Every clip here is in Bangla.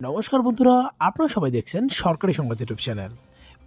নমস্কার বন্ধুরা, আপনারা সবাই দেখছেন সরকারি সংবাদ ইউটিউব চ্যানেল।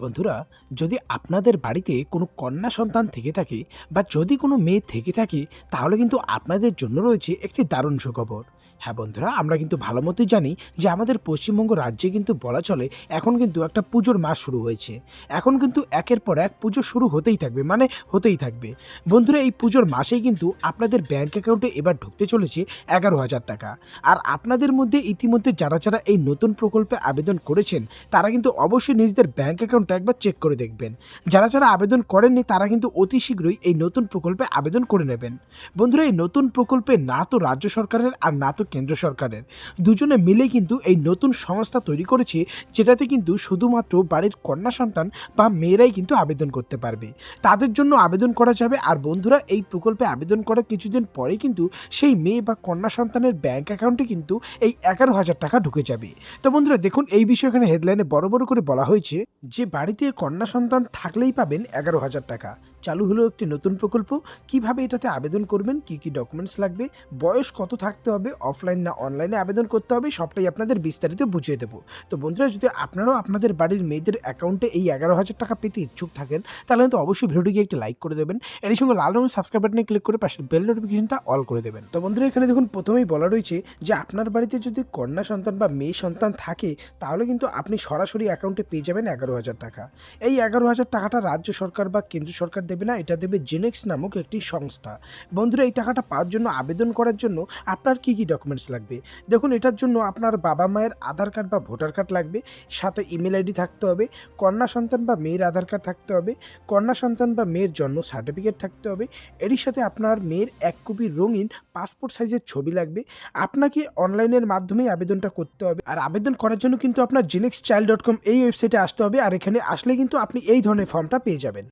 বন্ধুরা, যদি আপনাদের বাড়িতে কোনো কন্যা সন্তান থেকে থাকে বা যদি কোনো মেয়ে থেকে থাকে, তাহলে কিন্তু আপনাদের জন্য রয়েছে একটি দারুণ সুখবর। হ্যাঁ বন্ধুরা, আমরা কিন্তু ভালো মতোই জানি যে আমাদের পশ্চিমবঙ্গ রাজ্যে কিন্তু বলা চলে এখন কিন্তু একটা পুজোর মাস শুরু হয়েছে। এখন কিন্তু একের পর এক পুজো শুরু হতেই থাকবে, মানে হতেই থাকবে। বন্ধুরা, এই পুজোর মাসেই কিন্তু আপনাদের ব্যাংক অ্যাকাউন্টে এবার ঢুকতে চলেছে 11,000 টাকা। আর আপনাদের মধ্যে ইতিমধ্যে যারা যারা এই নতুন প্রকল্পে আবেদন করেছেন, তারা কিন্তু অবশ্যই নিজেদের ব্যাংক অ্যাকাউন্টটা একবার চেক করে দেখবেন। যারা যারা আবেদন করেননি, তারা কিন্তু অতি শীঘ্রই এই নতুন প্রকল্পে আবেদন করে নেবেন। বন্ধুরা, এই নতুন প্রকল্পে না তো রাজ্য সরকারের আর না তো কেন্দ্র সরকারের, দুজনে মিলে কিন্তু এই নতুন সংস্থা তৈরি করেছে, যেটাতে কিন্তু শুধুমাত্র বাড়ির কন্যা সন্তান বা মেয়েরাই কিন্তু আবেদন করতে পারবে। তাদের জন্য আবেদন করা যাবে। আর বন্ধুরা, এই প্রকল্পে আবেদন করার কিছুদিন পরেই কিন্তু সেই মেয়ে বা কন্যা সন্তানের ব্যাংক অ্যাকাউন্টে কিন্তু এই 11,000 টাকা ঢুকে যাবে। তো বন্ধুরা দেখুন, এই বিষয়ে এখানে হেডলাইনে বড় বড় করে বলা হয়েছে যে বাড়িতে কন্যা সন্তান থাকলেই পাবেন 11,000 টাকা। চালু হলো একটি নতুন প্রকল্প। কিভাবে এটাতে আবেদন করবেন, কি কি ডকুমেন্টস লাগবে, বয়স কত থাকতে হবে, অফলাইন না অনলাইনে আবেদন করতে হবে, সবটাই আপনাদের বিস্তারিত বুঝিয়ে দেবো। তো বন্ধুরা, যদি আপনারাও আপনাদের বাড়ির মেয়েদের অ্যাকাউন্টে এই 11,000 টাকা পেতে ইচ্ছুক থাকেন, তাহলে কিন্তু অবশ্যই ভিডিওটিকে একটি লাইক করে দেবেন। এর সঙ্গে লাল রঙের সাবস্ক্রাইব বাটনে ক্লিক করে পাশের বেল নোটিফিকেশনটা অল করে দেবেন। তো বন্ধুরা, এখানে দেখুন প্রথমেই বলা রয়েছে যে আপনার বাড়িতে যদি কন্যা সন্তান বা মেয়ে সন্তান থাকে, তাহলে কিন্তু আপনি সরাসরি অ্যাকাউন্টে পেয়ে যাবেন 11,000 টাকা। এই 11,000 টাকাটা রাজ্য সরকার বা কেন্দ্র সরকার দেবে না, এটা দেবে জেনেক্স নামক একটি সংস্থা। বন্ধুরা, এই টাকাটা পাওয়ার জন্য, আবেদন করার জন্য আপনার কি কি ডকুমেন্টস লাগবে দেখুন। এটার জন্য আপনার বাবা মায়ের আধার কার্ড বা ভোটার কার্ড লাগবে, সাথে ইমেল আইডি থাকতে হবে, কন্যা সন্তান বা মেয়ের আধার কার্ড থাকতে হবে, কন্যা সন্তান বা মেয়ের জন্ম সার্টিফিকেট থাকতে হবে, এরই সাথে আপনার মেয়ের এক কপি রঙিন পাসপোর্ট সাইজের ছবি লাগবে। আপনাকে অনলাইনের মাধ্যমেই আবেদনটা করতে হবে। আর আবেদন করার জন্য কিন্তু আপনার genexchild.com এই ওয়েবসাইটে আসতে হবে। আর এখানে আসলে কিন্তু আপনি এই ধরনের ফর্মটা পেয়ে যাবেন।